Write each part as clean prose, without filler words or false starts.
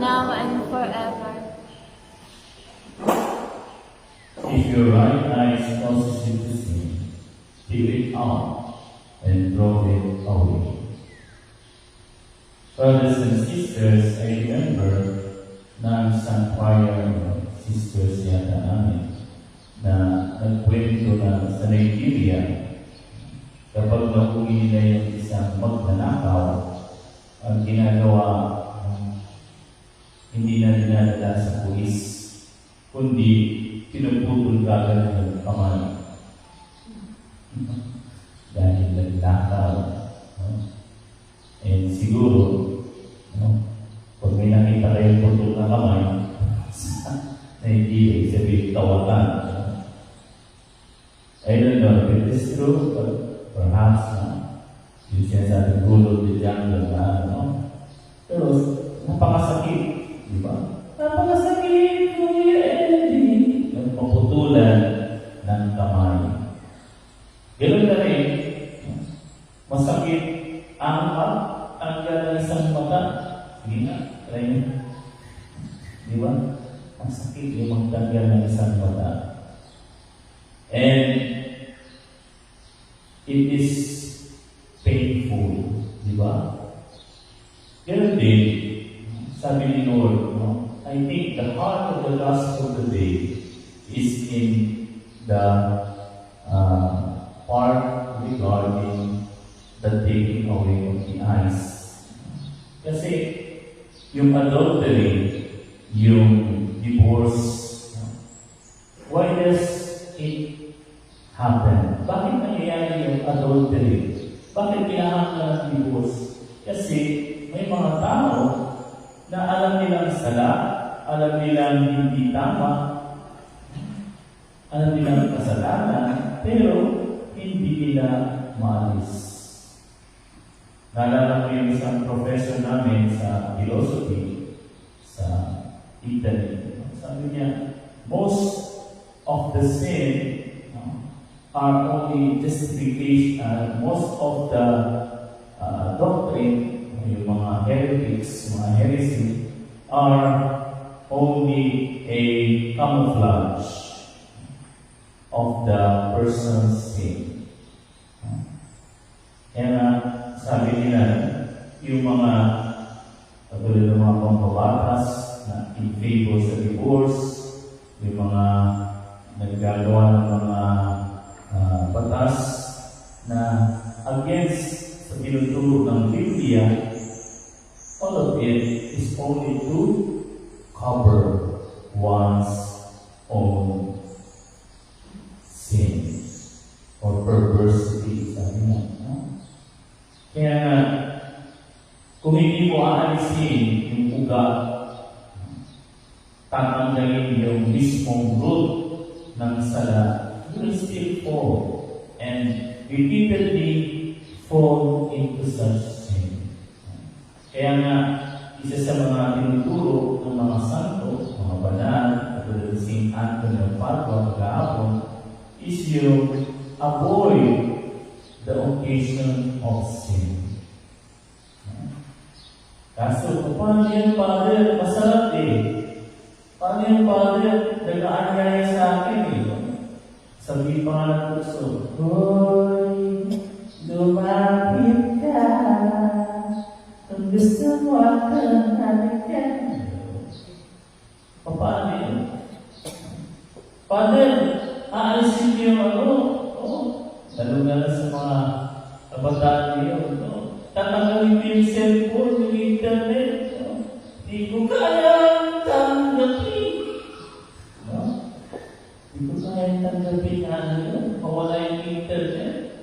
now and forever. If your right eye causes you to sin, take it out and throw it away. Brothers and sisters, I remember na isang choir sisters yata namin na nagkwento na sa Nigeria, kapag nauwi nila yung isang magnanakaw, ang ginagawa, hindi na dinadala sa pulis, kundi pinuputol kagad ng kamay. Dahil nagnakaw. And siguro, pag may nakita kayong putol na kamay, na hindi sabihin tawatan. I don't know if it is true, but perhaps yung sinasabi gulog di jungle na, pero napakasakit, di ba? Napakasakit, Kuya Eddie. Nagpaputulan ng kamay. Ganun na rin, masakit ang tanggal ng isang mata. Sige nga, try nyo. Di ba? Masakit yung magtanggal ng isang mata. And it is painful, di ba? Ganun din, sabi ni Lord, I think the heart of the gospel today is in the part regarding the taking away of the eyes. Kasi yung adultery, yung divorce, why does it happen? Bakit nangyayari yung adultery? Bakit kinahanglan ng divorce? Kasi may mga tao na alam nilang sala, alam nilang hindi tama, alam nilang kasalanan, pero hindi nila maalis. Naalala ko yung isang professor namin sa philosophy sa Italy. Sabi niya, most of the sin are only justification, most of the doctrine, yung mga heretics, mga heresy, are only a camouflage of the person's sin. Kaya sabi nila, yung mga katulad ng mga pambabatas na in favor sa divorce, yung mga naggagawa ng mga batas na against sa tinuturo ng Biblia, all of it is only to cover one's own sin or perversity, sabi nga. Kaya kung hindi mo aalisin yung ugat, tatanggalin yung mismong root ng sala, you will still fall and repeatedly fall into such sin. Kaya nga, isa sa mga tinuturo ng mga santo, mga banal, katulad ng St. Anthony of Padua, kahapon, is you avoid the occasion of sin. Kaso, paano yan, Father? Masarap eh. Paano yan, Father? Nag-aanyaya sa akin eh. Sabi pa nga ng puso, hoy, lumapit ka. Kung gusto mo akong halikan. Paano yun? Father, aalisin niyo lalo-lalo sa mga kabataan niyo, tatanggalin niyo yung cellphone, yung internet, di ko kaya tanggapin. Di ko kaya tanggapin mawala yung internet.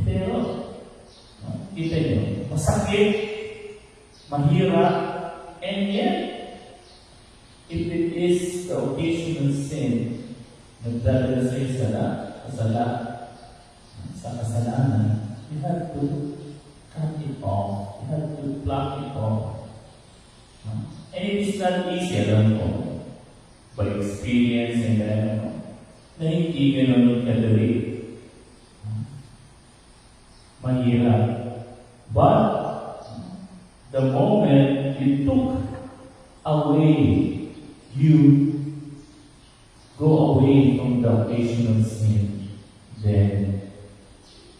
Pero, kita niyo, masakit, mahirap, and yet, if it is the occasional sin, nagdadala sa'yo sa kasalanan, you have to cut it off. You have to pluck it off. And it is not easy, alam ko, by experience and na hindi ganun kadali. Mahirap. But the moment you took away, you go away from the occasional sin, then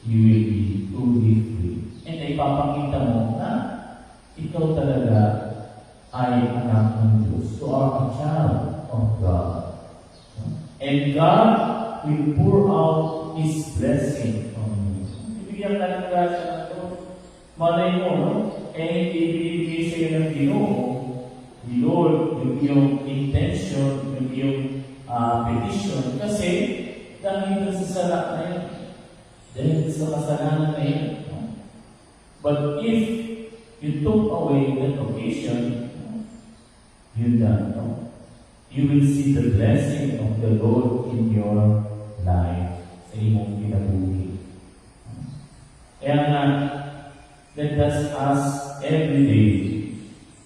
you will be truly free. And ipapakita mo na ikaw talaga ay anak ng Diyos. You are a child of God. And God will pour out His blessing on you. Ibigyan ka ng grasya na ito. Malay mo, no? Eh, ibigay sa'yo ng Ginoo. The Lord, yung iyong intention, yung iyong petition. Kasi, dahil sa sala na yun. Dahil sa kasalanan na yun. But if you took away that occasion, you're done. No? You will see the blessing of the Lord in your life sa iyong kinabuhi. Kaya nga, let us ask every day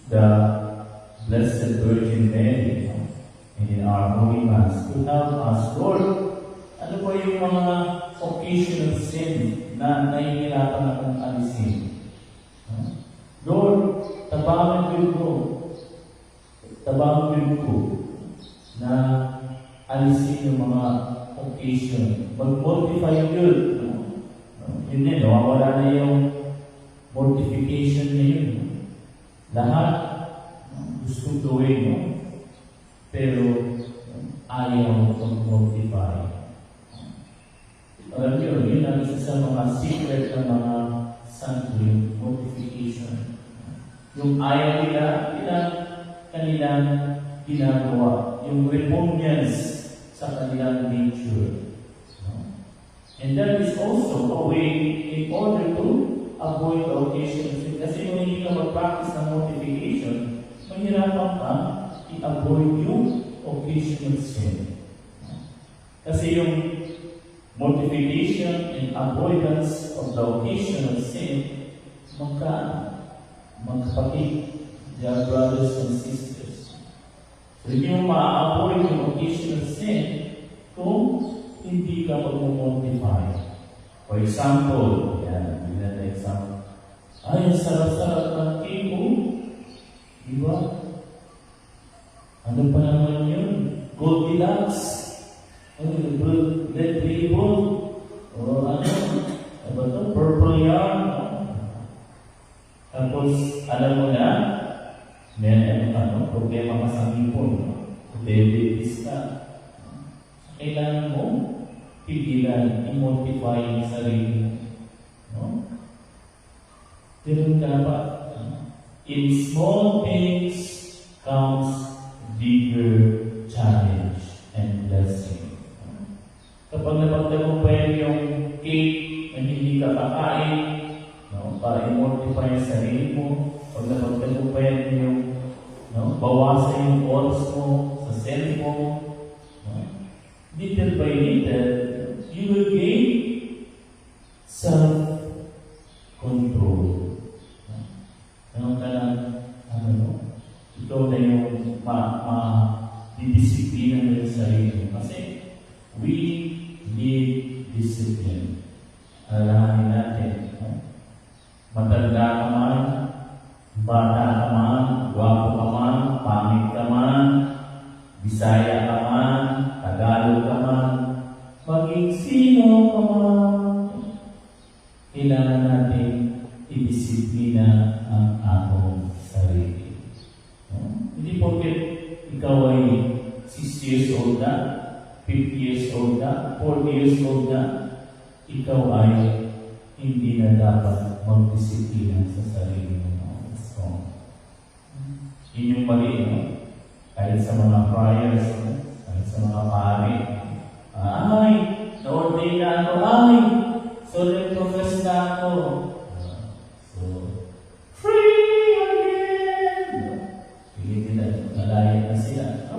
the Blessed Virgin Mary and in our Holy Mass to help us, Lord, ano ba yung mga occasional sin na nahihirapan akong alisin? Lord, tabangan ko na alisin yung mga occasion. Mag-mortify yun. Yun din, nawawala na yung mortification na yun. Lahat gusto gawin mo, pero ayaw mag-mortify. Alam niyo, yun ang isa sa mga secret ng mga santo, yung mortification. Yung ayaw kanilang ginagawa, yung repugnance sa kanilang nature. And that is also a way in order to avoid the occasion of sin. Kasi kung hindi ka mag-practice ng mortification, mahirapan ka i-avoid yung occasion of sin. Kasi yung mortification and avoidance of the occasion of sin, magkapatid, dear brothers and sisters. So, hindi mo ma-avoid yung occasion of sin kung hindi ka mag-mortify. For example, yan, bilang na example. Ay, ang sarap-sarap ng cake mo. Diba? Ano pa naman yun? Goldilocks. Red label. O ano? Ano ito? Purple yarn. Tapos, alam mo na, may problema ka sa ngipon. Diabetes ka. Kailangan mo pigilan, i-mortify yung sarili mo. No? Ganun dapat. In small things comes bigger challenge and blessing. Kapag napagtagumpayan yung cake na hindi ka kakain, para i-mortify yung sarili mo, pag napagtagumpayan yung bawasan yung oras mo sa cellphone, little by little, you will gain self-control. Ganun ka lang, ikaw na yung didisiplina mo yung sarili. Kasi, we need discipline. Alalahanin natin. Matanda ka man, bata ka man, gwapo ka man, pangit ka man, Bisaya ka man, Tagalog ka man, maging sino ka man, kailangan natin i-disiplina ang ating sarili. Hindi porket ikaw ay 6 years old na, 50 years old na, 40 years old na, ikaw ay hindi na dapat mag-disiplina sa sarili mo. Yun yung mali, kahit sa mga prayers, kahit sa mga pari. Ay, na-ordain na ako. Ay, solemn profess na ako. So, free again! Sige nila, nalayan na sila.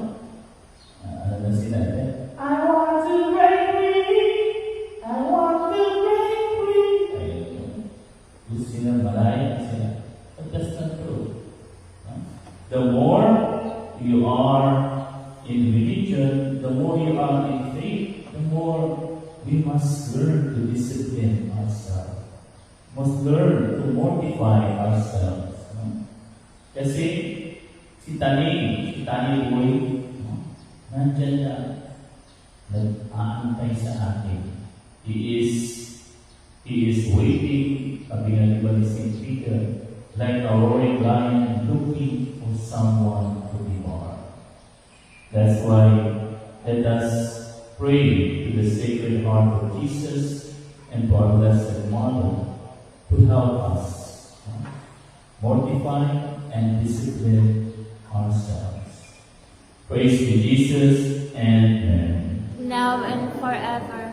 Ano na sila? I want to break free! I want to break free! Ayun. Gusto sila, malayan sila. But that's not true. The more you are in religion, the more you are in faith, the more we must learn to discipline ourselves. Must learn to mortify ourselves. Kasi, si Si Tani Boy, no? Nandyan na, nag-aantay sa atin. He is waiting, sabi nga diba ni St. Peter, like a roaring lion looking for someone to devour. That's why let us pray to the Sacred Heart of Jesus and to our Blessed Mother to help us mortify and discipline ourselves. Praise to Jesus and Mary. now and forever.